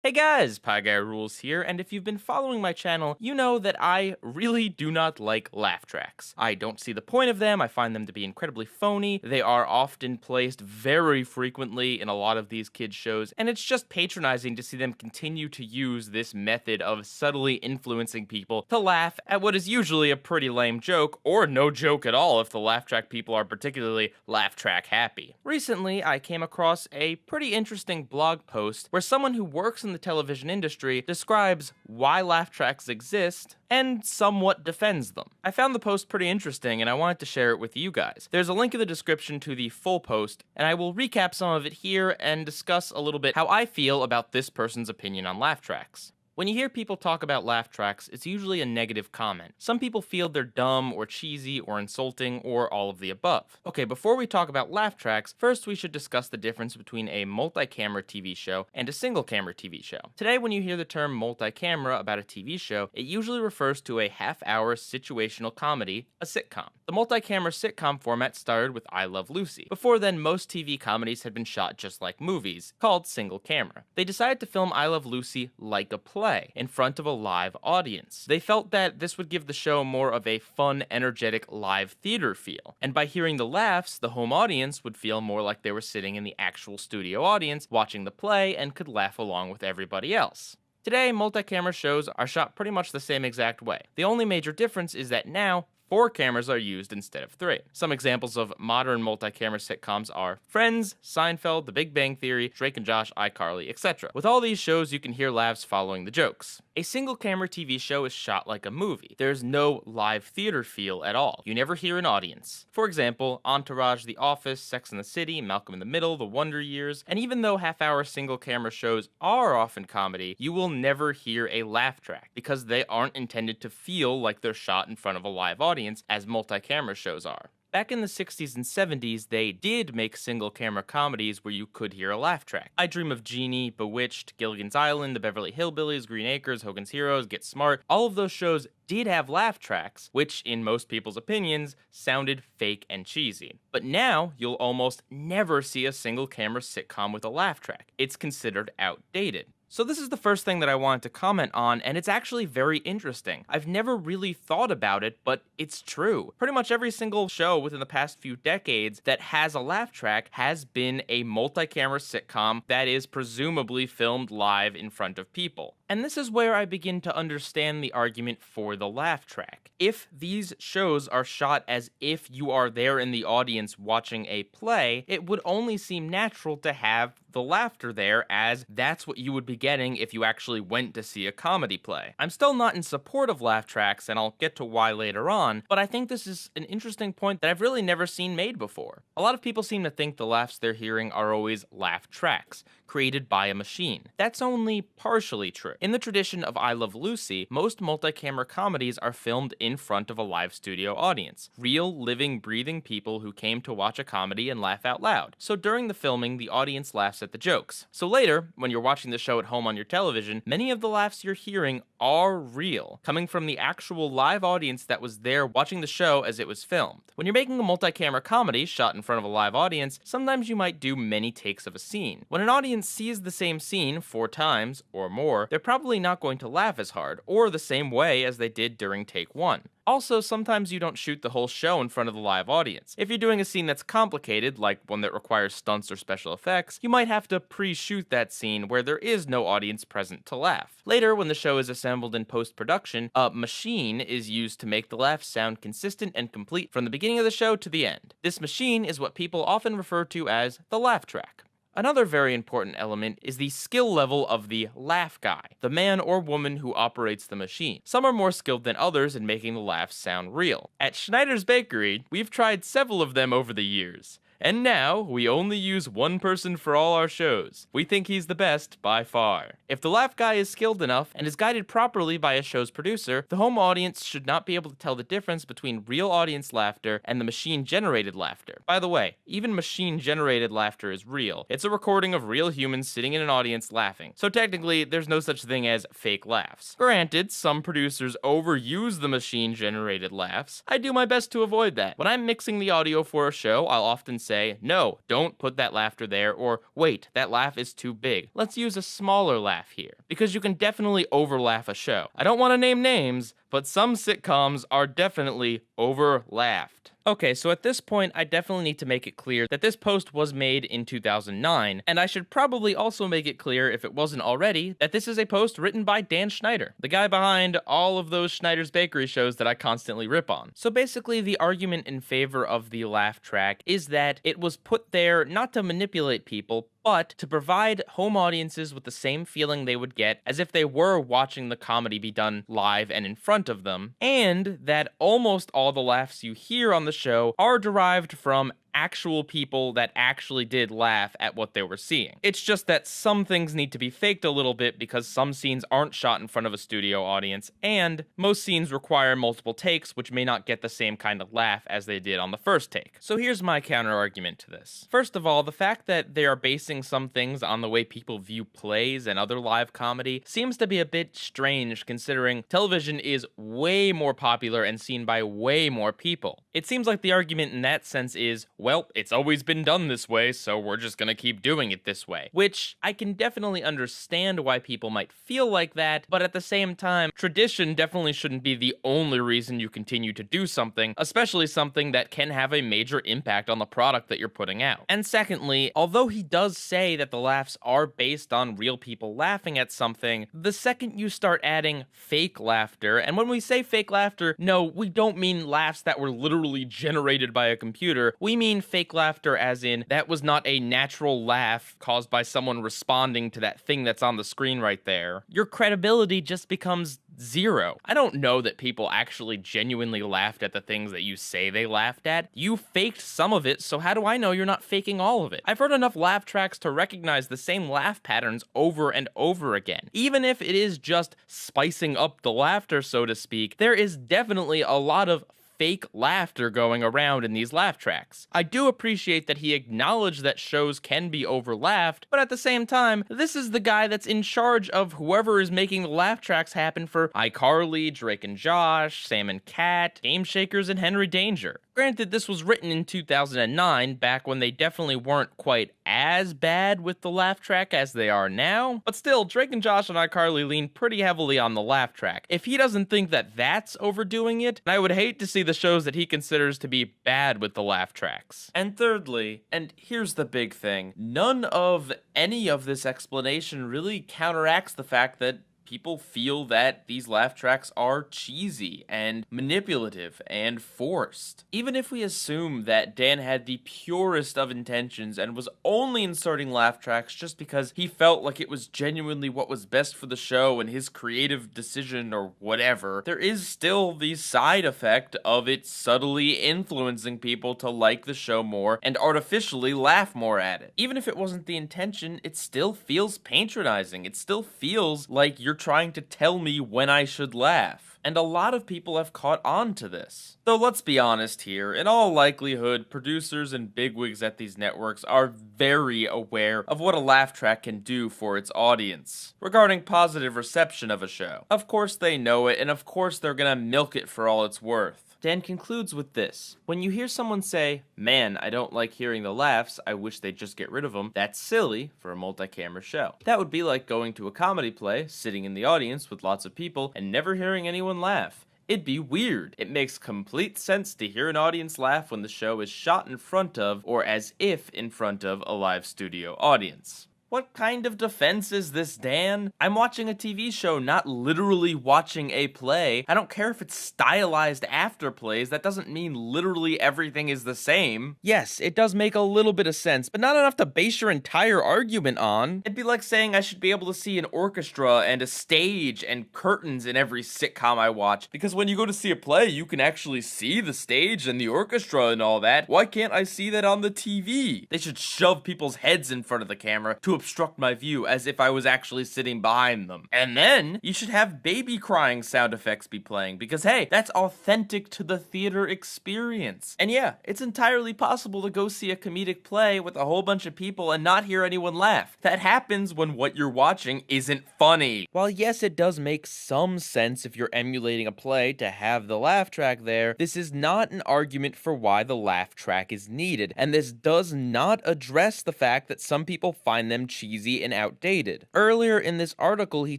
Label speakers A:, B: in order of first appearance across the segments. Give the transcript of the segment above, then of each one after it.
A: Hey guys, Pie Guy Rules here, and if you've been following my channel, you know that I really do not like laugh tracks. I don't see the point of them, I find them to be incredibly phony, they are often placed very frequently in a lot of these kids' shows, and it's just patronizing to see them continue to use this method of subtly influencing people to laugh at what is usually a pretty lame joke, or no joke at all if the laugh track people are particularly laugh track happy. Recently, I came across a pretty interesting blog post where someone who works in the television industry describes why laugh tracks exist and somewhat defends them. I found the post pretty interesting and I wanted to share it with you guys. There's a link in the description to the full post, and I will recap some of it here and discuss a little bit how I feel about this person's opinion on laugh tracks. When you hear people talk about laugh tracks, it's usually a negative comment. Some people feel they're dumb or cheesy or insulting or all of the above. Okay, before we talk about laugh tracks, first we should discuss the difference between a multi-camera TV show and a single-camera TV show. Today, when you hear the term multi-camera about a TV show, it usually refers to a half-hour situational comedy, a sitcom. The multi-camera sitcom format started with I Love Lucy. Before then, most TV comedies had been shot just like movies, called single camera. They decided to film I Love Lucy like a play, in front of a live audience. They felt that this would give the show more of a fun, energetic live theater feel, and by hearing the laughs, the home audience would feel more like they were sitting in the actual studio audience watching the play and could laugh along with everybody else. Today, multi-camera shows are shot pretty much the same exact way. The only major difference is that now, 4 cameras are used instead of 3. Some examples of modern multi-camera sitcoms are Friends, Seinfeld, The Big Bang Theory, Drake and Josh, iCarly, etc. With all these shows, you can hear laughs following the jokes. A single-camera TV show is shot like a movie. There's no live theater feel at all. You never hear an audience. For example, Entourage, The Office, Sex and the City, Malcolm in the Middle, The Wonder Years, and even though half-hour single-camera shows are often comedy, you will never hear a laugh track because they aren't intended to feel like they're shot in front of a live audience as multi-camera shows are. Back in the 60s and 70s, they did make single-camera comedies where you could hear a laugh track. I Dream of Jeannie, Bewitched, Gilligan's Island, The Beverly Hillbillies, Green Acres, Hogan's Heroes, Get Smart, all of those shows did have laugh tracks, which, in most people's opinions, sounded fake and cheesy. But now, you'll almost never see a single-camera sitcom with a laugh track. It's considered outdated. So this is the first thing that I wanted to comment on, and it's actually very interesting. I've never really thought about it, but it's true. Pretty much every single show within the past few decades that has a laugh track has been a multi-camera sitcom that is presumably filmed live in front of people. And this is where I begin to understand the argument for the laugh track. If these shows are shot as if you are there in the audience watching a play, it would only seem natural to have the laughter there, as that's what you would be getting if you actually went to see a comedy play. I'm still not in support of laugh tracks, and I'll get to why later on, but I think this is an interesting point that I've really never seen made before. A lot of people seem to think the laughs they're hearing are always laugh tracks, created by a machine. That's only partially true. In the tradition of I Love Lucy, most multi-camera comedies are filmed in front of a live studio audience. Real, living, breathing people who came to watch a comedy and laugh out loud. So during the filming, the audience laughs at the jokes. So later, when you're watching the show at home on your television, many of the laughs you're hearing are real, coming from the actual live audience that was there watching the show as it was filmed. When you're making a multi-camera comedy shot in front of a live audience, sometimes you might do many takes of a scene. When an audience sees the same scene 4 times or more, they're probably not going to laugh as hard or the same way as they did during take 1. Also, sometimes you don't shoot the whole show in front of the live audience. If you're doing a scene that's complicated, like one that requires stunts or special effects, you might have to pre-shoot that scene where there is no audience present to laugh. Later, when the show is assembled in post-production, a machine is used to make the laughs sound consistent and complete from the beginning of the show to the end. This machine is what people often refer to as the laugh track. Another very important element is the skill level of the laugh guy, the man or woman who operates the machine. Some are more skilled than others in making the laughs sound real. At Schneider's Bakery, we've tried several of them over the years. And now, we only use one person for all our shows. We think he's the best by far. If the laugh guy is skilled enough and is guided properly by a show's producer, the home audience should not be able to tell the difference between real audience laughter and the machine-generated laughter. By the way, even machine-generated laughter is real. It's a recording of real humans sitting in an audience laughing. So technically, there's no such thing as fake laughs. Granted, some producers overuse the machine-generated laughs. I do my best to avoid that. When I'm mixing the audio for a show, I'll often say, no, don't put that laughter there, or wait, that laugh is too big. Let's use a smaller laugh here. Because you can definitely overlaugh a show. I don't want to name names, but some sitcoms are definitely overlaughed. Okay, so at this point, I definitely need to make it clear that this post was made in 2009, and I should probably also make it clear, if it wasn't already, that this is a post written by Dan Schneider, the guy behind all of those Schneider's Bakery shows that I constantly rip on. So basically, the argument in favor of the laugh track is that it was put there not to manipulate people, but to provide home audiences with the same feeling they would get as if they were watching the comedy be done live and in front of them, and that almost all the laughs you hear on the show are derived from actual people that actually did laugh at what they were seeing. It's just that some things need to be faked a little bit because some scenes aren't shot in front of a studio audience, and most scenes require multiple takes, which may not get the same kind of laugh as they did on the first take. So here's my counter argument to this. First of all, the fact that they are basing some things on the way people view plays and other live comedy seems to be a bit strange considering television is way more popular and seen by way more people. It seems like the argument in that sense is, well, it's always been done this way, so we're just gonna keep doing it this way. Which, I can definitely understand why people might feel like that, but at the same time, tradition definitely shouldn't be the only reason you continue to do something, especially something that can have a major impact on the product that you're putting out. And secondly, although he does say that the laughs are based on real people laughing at something, the second you start adding fake laughter, and when we say fake laughter, no, we don't mean laughs that were literally generated by a computer, we mean fake laughter as in that was not a natural laugh caused by someone responding to that thing that's on the screen right there. Your credibility just becomes zero. I don't know that people actually genuinely laughed at the things that you say they laughed at. You faked some of it, so how do I know you're not faking all of it? I've heard enough laugh tracks to recognize the same laugh patterns over and over again. Even if it is just spicing up the laughter, so to speak, there is definitely a lot of fake laughter going around in these laugh tracks. I do appreciate that he acknowledged that shows can be overlaughed, but at the same time, this is the guy that's in charge of whoever is making the laugh tracks happen for iCarly, Drake and Josh, Sam and Cat, Game Shakers, and Henry Danger. Granted, this was written in 2009, back when they definitely weren't quite as bad with the laugh track as they are now, but still, Drake and Josh and iCarly lean pretty heavily on the laugh track. If he doesn't think that that's overdoing it, I would hate to see the shows that he considers to be bad with the laugh tracks. And thirdly, and here's the big thing, none of any of this explanation really counteracts the fact that people feel that these laugh tracks are cheesy and manipulative and forced. Even if we assume that Dan had the purest of intentions and was only inserting laugh tracks just because he felt like it was genuinely what was best for the show and his creative decision or whatever, there is still the side effect of it subtly influencing people to like the show more and artificially laugh more at it. Even if it wasn't the intention, it still feels patronizing. It still feels like you're trying to tell me when I should laugh. And a lot of people have caught on to this. Though let's be honest here, in all likelihood, producers and bigwigs at these networks are very aware of what a laugh track can do for its audience regarding positive reception of a show. Of course they know it, and of course they're gonna milk it for all it's worth. Dan concludes with this. When you hear someone say, man, I don't like hearing the laughs, I wish they'd just get rid of them, that's silly for a multi-camera show. That would be like going to a comedy play, sitting in the audience with lots of people, and never hearing anyone laugh. It'd be weird. It makes complete sense to hear an audience laugh when the show is shot in front of, or as if in front of, a live studio audience. What kind of defense is this, Dan? I'm watching a TV show, not literally watching a play. I don't care if it's stylized after plays. That doesn't mean literally everything is the same. Yes, it does make a little bit of sense, but not enough to base your entire argument on. It'd be like saying I should be able to see an orchestra and a stage and curtains in every sitcom I watch, because when you go to see a play, you can actually see the stage and the orchestra and all that. Why can't I see that on the TV? They should shove people's heads in front of the camera to obstruct my view, as if I was actually sitting behind them. And then you should have baby crying sound effects be playing, because hey, that's authentic to the theater experience. And yeah, it's entirely possible to go see a comedic play with a whole bunch of people and not hear anyone laugh. That happens when what you're watching isn't funny. While yes, it does make some sense if you're emulating a play to have the laugh track there, this is not an argument for why the laugh track is needed, and this does not address the fact that some people find them cheesy and outdated. Earlier in this article, he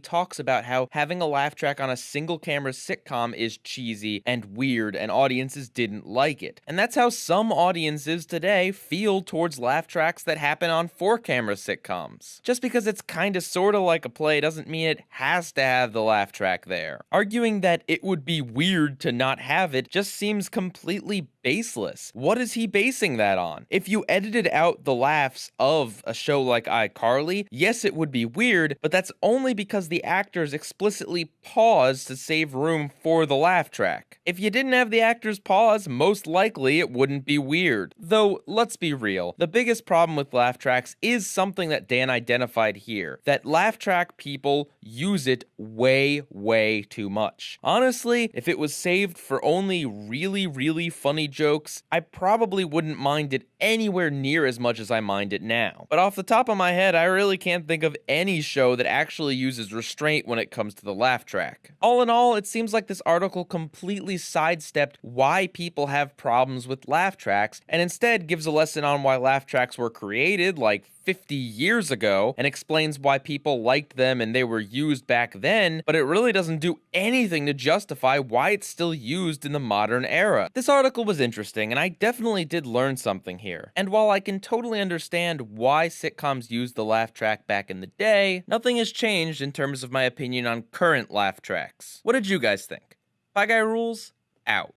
A: talks about how having a laugh track on a single camera sitcom is cheesy and weird, and audiences didn't like it. And that's how some audiences today feel towards laugh tracks that happen on 4-camera sitcoms. Just because it's kinda sorta like a play doesn't mean it has to have the laugh track there. Arguing that it would be weird to not have it just seems completely baseless. What is he basing that on? If you edited out the laughs of a show like iCarly, yes, it would be weird, but that's only because the actors explicitly paused to save room for the laugh track. If you didn't have the actors pause, most likely it wouldn't be weird. Though, let's be real, the biggest problem with laugh tracks is something that Dan identified here, that laugh track people use it way too much. Honestly, if it was saved for only really funny jokes, I probably wouldn't mind it anywhere near as much as I mind it now. But off the top of my head, I really can't think of any show that actually uses restraint when it comes to the laugh track. All in all, it seems like this article completely sidestepped why people have problems with laugh tracks, and instead gives a lesson on why laugh tracks were created like 50 years ago, and explains why people liked them and they were used back then, but it really doesn't do anything to justify why it's still used in the modern era. This article was interesting, and I definitely did learn something here. And while I can totally understand why sitcoms used the laugh track back in the day, nothing has changed in terms of my opinion on current laugh tracks. What did you guys think? Bye Guy Rules, out.